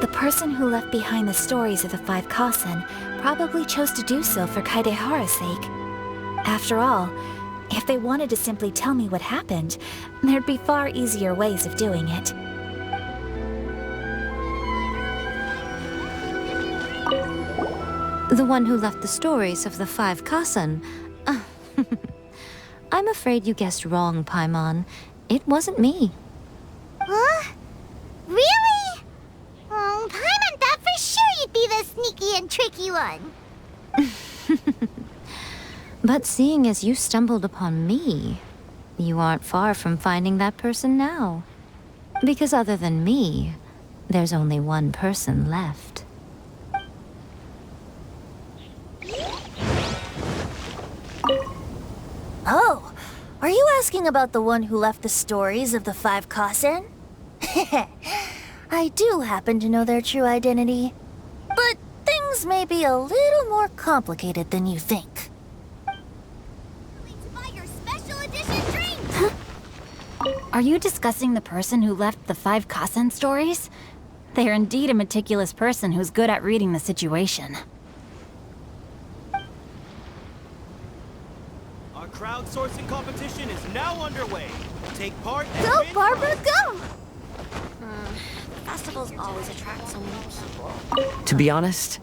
The person who left behind the stories of the Five Kasen probably chose to do so for Kaedehara's sake. After all, if they wanted to simply tell me what happened, there'd be far easier ways of doing it. The one who left the stories of the Five Kasen. I'm afraid you guessed wrong, Paimon. It wasn't me. Huh? Really? Oh, Paimon thought for sure you'd be the sneaky and tricky one. But seeing as you stumbled upon me, you aren't far from finding that person now. Because other than me, there's only one person left. Oh, are you asking about the one who left the stories of the Five Kasen? I do happen to know their true identity, but things may be a little more complicated than you think. Are you discussing the person who left the Five Kasen stories? They are indeed a meticulous person who's good at reading the situation. Our crowdsourcing competition is now underway. Take part and Go, win Barbara, go! Festivals always attract so many people. To be honest,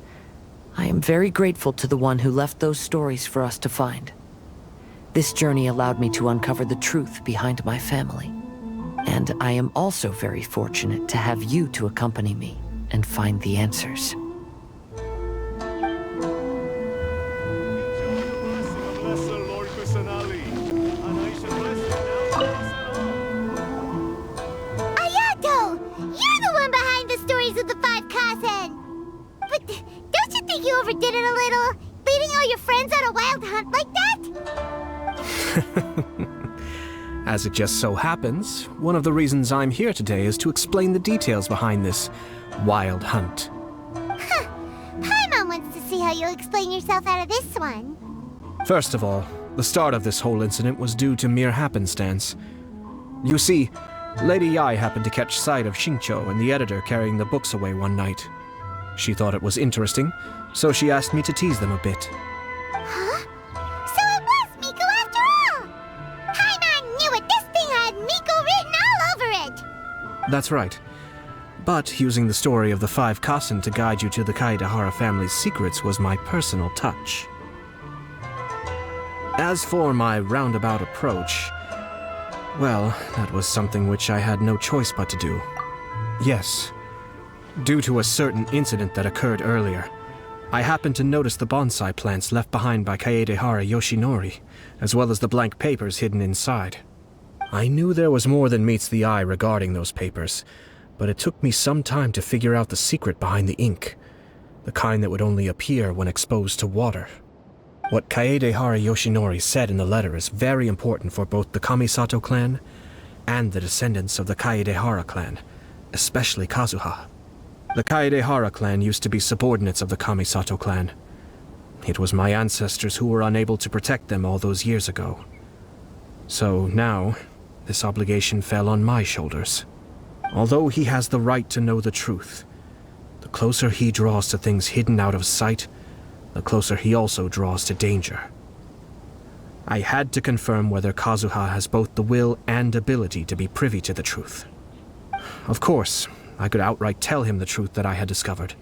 I am very grateful to the one who left those stories for us to find. This journey allowed me to uncover the truth behind my family. And I am also very fortunate to have you to accompany me and find the answers. Ayato! You're the one behind the stories of the Five Kasen! But don't you think you overdid it a little? Leading all your friends on a wild hunt like that? As it just so happens, one of the reasons I'm here today is to explain the details behind this wild hunt. Huh. Paimon wants to see how you'll explain yourself out of this one. First of all, the start of this whole incident was due to mere happenstance. You see, Lady Yai happened to catch sight of Xingqiu and the editor carrying the books away one night. She thought it was interesting, so she asked me to tease them a bit. Huh? So it was Miko after all! Paimon knew it! This thing had Miko written all over it! That's right. But using the story of the Five Kasen to guide you to the Kaedehara family's secrets was my personal touch. As for my roundabout approach, well, that was something which I had no choice but to do. Yes, due to a certain incident that occurred earlier, I happened to notice the bonsai plants left behind by Kaedehara Yoshinori, as well as the blank papers hidden inside. I knew there was more than meets the eye regarding those papers, but it took me some time to figure out the secret behind the ink, the kind that would only appear when exposed to water. What Kaedehara Yoshinori said in the letter is very important for both the Kamisato clan and the descendants of the Kaedehara clan, especially Kazuha. The Kaedehara clan used to be subordinates of the Kamisato clan. It was my ancestors who were unable to protect them all those years ago. So now, this obligation fell on my shoulders. Although he has the right to know the truth, the closer he draws to things hidden out of sight, the closer he also draws to danger. I had to confirm whether Kazuha has both the will and ability to be privy to the truth. Of course, I could outright tell him the truth that I had discovered,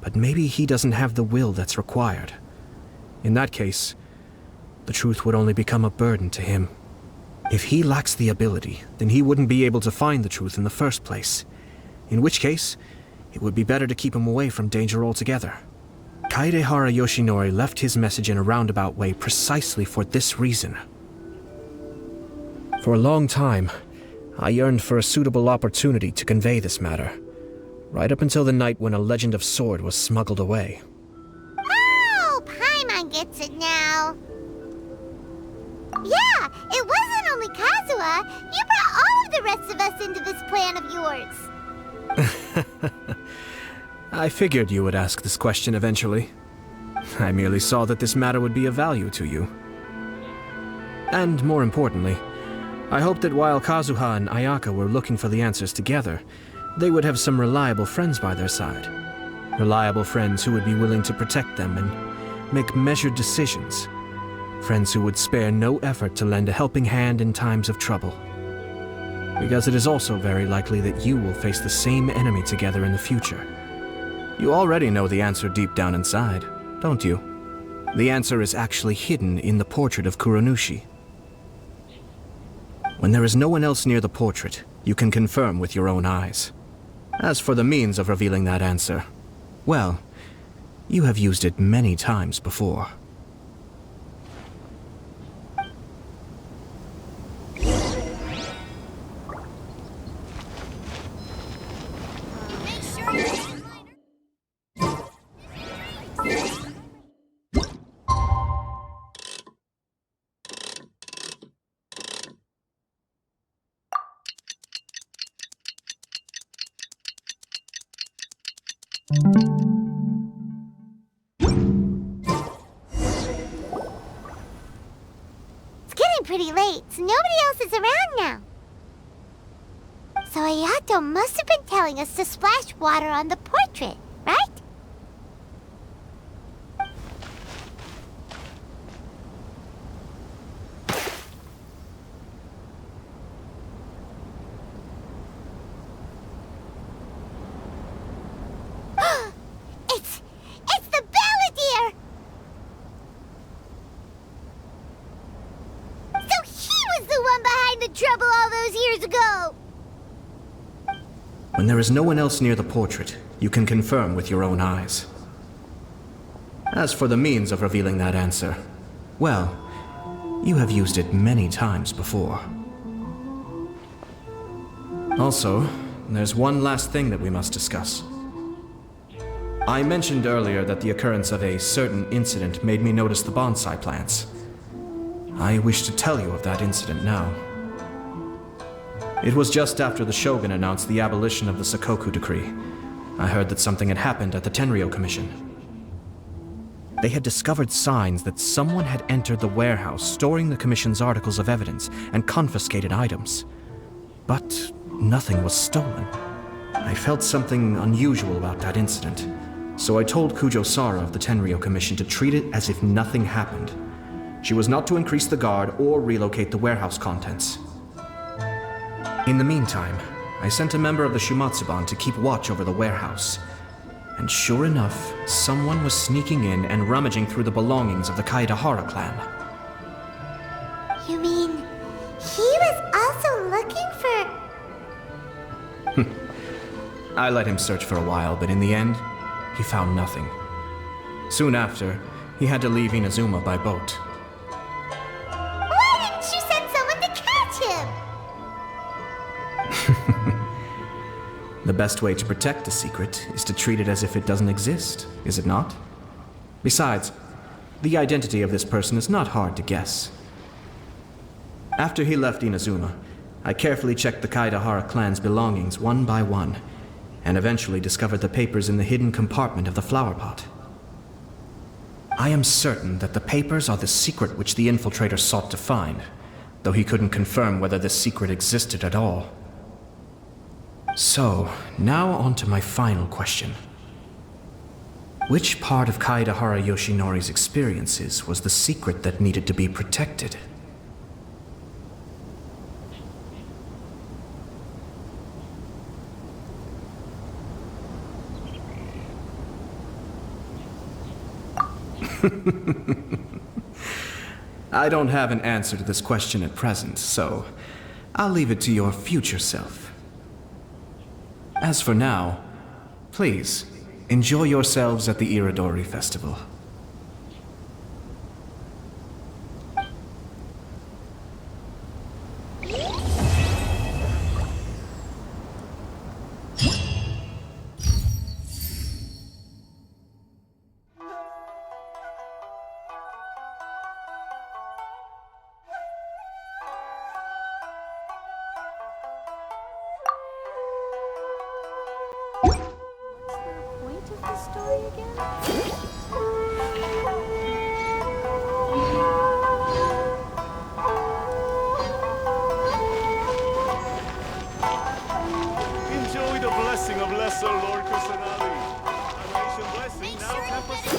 but maybe he doesn't have the will that's required. In that case, the truth would only become a burden to him. If he lacks the ability, then he wouldn't be able to find the truth in the first place, in which case, it would be better to keep him away from danger altogether. Kaedehara Yoshinori left his message in a roundabout way precisely for this reason. For a long time, I yearned for a suitable opportunity to convey this matter, right up until the night when a legend of sword was smuggled away. Oh, Paimon gets it now. Yeah, it wasn't only Kazuha. You brought all of the rest of us into this plan of yours. I figured you would ask this question eventually. I merely saw that this matter would be of value to you. And more importantly, I hoped that while Kazuha and Ayaka were looking for the answers together, they would have some reliable friends by their side. Reliable friends who would be willing to protect them and make measured decisions. Friends who would spare no effort to lend a helping hand in times of trouble. Because it is also very likely that you will face the same enemy together in the future. You already know the answer deep down inside, don't you? The answer is actually hidden in the portrait of Kuronushi. When there is no one else near the portrait, you can confirm with your own eyes. As for the means of revealing that answer, well, you have used it many times before. It's getting pretty late, so nobody else is around now. So Ayato must have been telling us to splash water on the portrait, right? It's the Balladeer! So he was the one behind the trouble all those years ago! When there is no one else near the portrait, you can confirm with your own eyes. As for the means of revealing that answer, well, you have used it many times before. Also, there's one last thing that we must discuss. I mentioned earlier that the occurrence of a certain incident made me notice the bonsai plants. I wish to tell you of that incident now. It was just after the Shogun announced the abolition of the Sakoku decree. I heard that something had happened at the Tenryou Commission. They had discovered signs that someone had entered the warehouse storing the Commission's articles of evidence and confiscated items. But nothing was stolen. I felt something unusual about that incident, so I told Kujo Sara of the Tenryou Commission to treat it as if nothing happened. She was not to increase the guard or relocate the warehouse contents. In the meantime, I sent a member of the Shuumatsuban to keep watch over the warehouse. And sure enough, someone was sneaking in and rummaging through the belongings of the Kaedehara Clan. You mean, he was also looking for... I let him search for a while, but in the end, he found nothing. Soon after, he had to leave Inazuma by boat. Why didn't you send someone to catch him? The best way to protect a secret is to treat it as if it doesn't exist, is it not? Besides, the identity of this person is not hard to guess. After he left Inazuma, I carefully checked the Kaedehara clan's belongings one by one, and eventually discovered the papers in the hidden compartment of the flower pot. I am certain that the papers are the secret which the infiltrator sought to find, though he couldn't confirm whether this secret existed at all. So, now on to my final question. Which part of Kaedehara Yoshinori's experiences was the secret that needed to be protected? I don't have an answer to this question at present, so I'll leave it to your future self. As for now, please, enjoy yourselves at the Irodori Festival. Enjoy the blessing of Lesser Lord Kusanali. Annihilation blessing Make now sure you tempers get